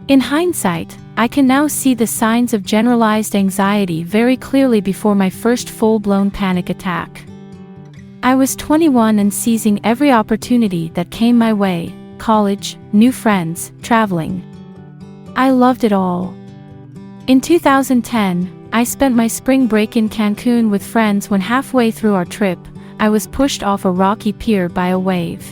In hindsight, I can now see the signs of generalized anxiety very clearly before my first full-blown panic attack. I was 21 and seizing every opportunity that came my way: college, new friends, traveling. I loved it all. In 2010, I spent my spring break in Cancun with friends when halfway through our trip, I was pushed off a rocky pier by a wave.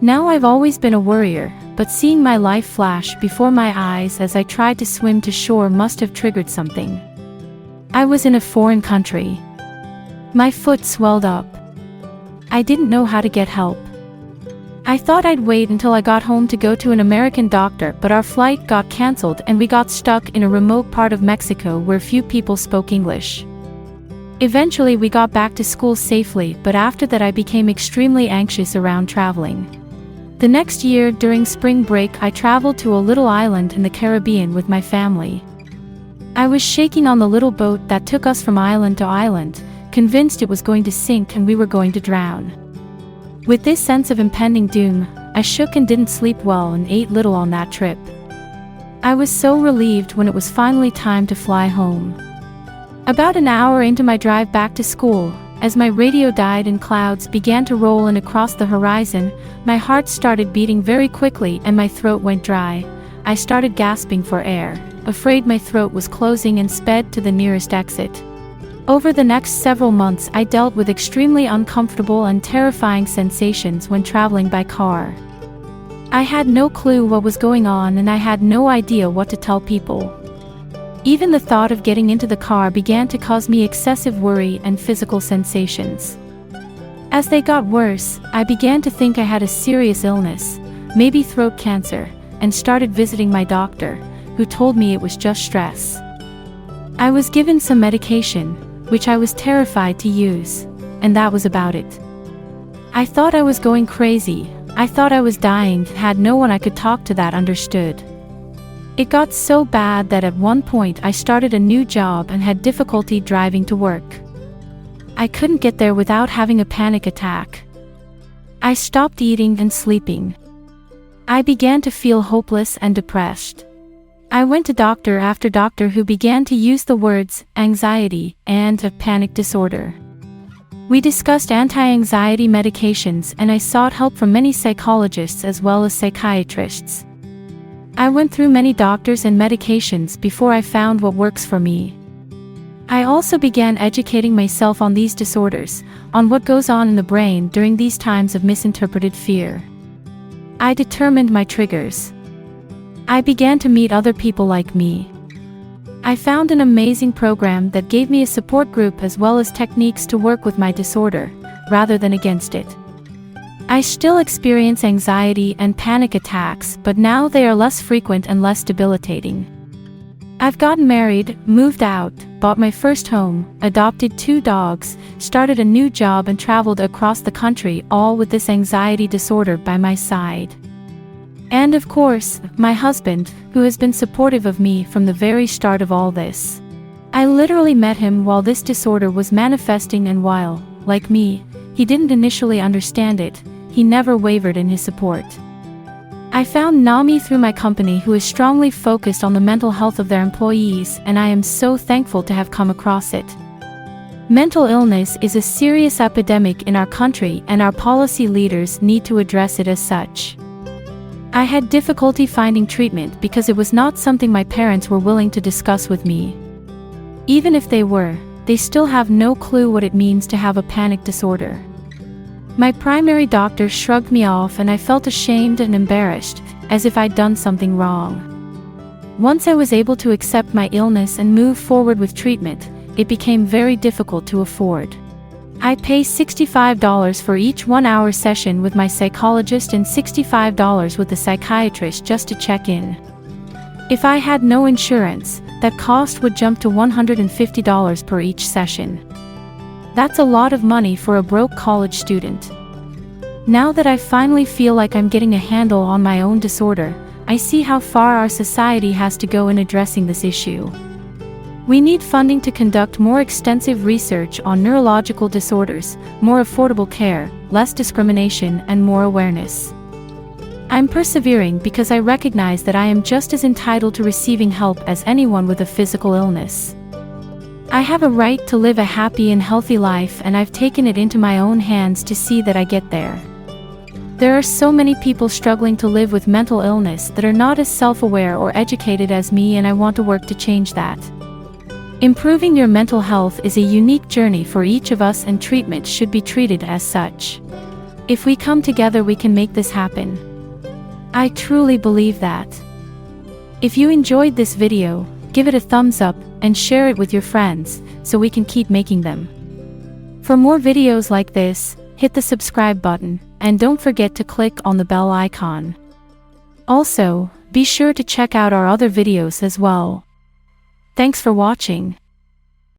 Now I've always been a worrier, but seeing my life flash before my eyes as I tried to swim to shore must have triggered something. I was in a foreign country. My foot swelled up. I didn't know how to get help. I thought I'd wait until I got home to go to an American doctor, but our flight got cancelled and we got stuck in a remote part of Mexico where few people spoke English. Eventually we got back to school safely, but after that I became extremely anxious around traveling. The next year, during spring break, I traveled to a little island in the Caribbean with my family. I was shaking on the little boat that took us from island to island, convinced it was going to sink and we were going to drown. With this sense of impending doom, I shook and didn't sleep well and ate little on that trip. I was so relieved when it was finally time to fly home. About an hour into my drive back to school, as my radio died and clouds began to roll in across the horizon, my heart started beating very quickly and my throat went dry. I started gasping for air, afraid my throat was closing, and sped to the nearest exit. Over the next several months I dealt with extremely uncomfortable and terrifying sensations when traveling by car. I had no clue what was going on and I had no idea what to tell people. Even the thought of getting into the car began to cause me excessive worry and physical sensations. As they got worse, I began to think I had a serious illness, maybe throat cancer, and started visiting my doctor, who told me it was just stress. I was given some medication, which I was terrified to use, and that was about it. I thought I was going crazy. I thought I was dying, had no one I could talk to that understood. It got so bad that at one point I started a new job and had difficulty driving to work. I couldn't get there without having a panic attack. I stopped eating and sleeping. I began to feel hopeless and depressed. I went to doctor after doctor who began to use the words anxiety and a panic disorder. We discussed anti-anxiety medications and I sought help from many psychologists as well as psychiatrists. I went through many doctors and medications before I found what works for me. I also began educating myself on these disorders, on what goes on in the brain during these times of misinterpreted fear. I determined my triggers. I began to meet other people like me. I found an amazing program that gave me a support group as well as techniques to work with my disorder, rather than against it. I still experience anxiety and panic attacks, but now they are less frequent and less debilitating. I've gotten married, moved out, bought my first home, adopted 2 dogs, started a new job and traveled across the country, all with this anxiety disorder by my side. And of course, my husband, who has been supportive of me from the very start of all this. I literally met him while this disorder was manifesting, and while, like me, he didn't initially understand it, he never wavered in his support. I found NAMI through my company, who is strongly focused on the mental health of their employees, and I am so thankful to have come across it. Mental illness is a serious epidemic in our country and our policy leaders need to address it as such. I had difficulty finding treatment because it was not something my parents were willing to discuss with me. Even if they were, they still have no clue what it means to have a panic disorder. My primary doctor shrugged me off and I felt ashamed and embarrassed, as if I'd done something wrong. Once I was able to accept my illness and move forward with treatment, it became very difficult to afford. I pay $65 for each 1-hour session with my psychologist and $65 with the psychiatrist just to check in. If I had no insurance, that cost would jump to $150 per each session. That's a lot of money for a broke college student. Now that I finally feel like I'm getting a handle on my own disorder, I see how far our society has to go in addressing this issue. We need funding to conduct more extensive research on neurological disorders, more affordable care, less discrimination, and more awareness. I'm persevering because I recognize that I am just as entitled to receiving help as anyone with a physical illness. I have a right to live a happy and healthy life, and I've taken it into my own hands to see that I get there. There are so many people struggling to live with mental illness that are not as self-aware or educated as me, and I want to work to change that. Improving your mental health is a unique journey for each of us, and treatment should be treated as such. If we come together, we can make this happen. I truly believe that. If you enjoyed this video, give it a thumbs up and share it with your friends so we can keep making them. For more videos like this, hit the subscribe button and don't forget to click on the bell icon. Also, be sure to check out our other videos as well. Thanks for watching.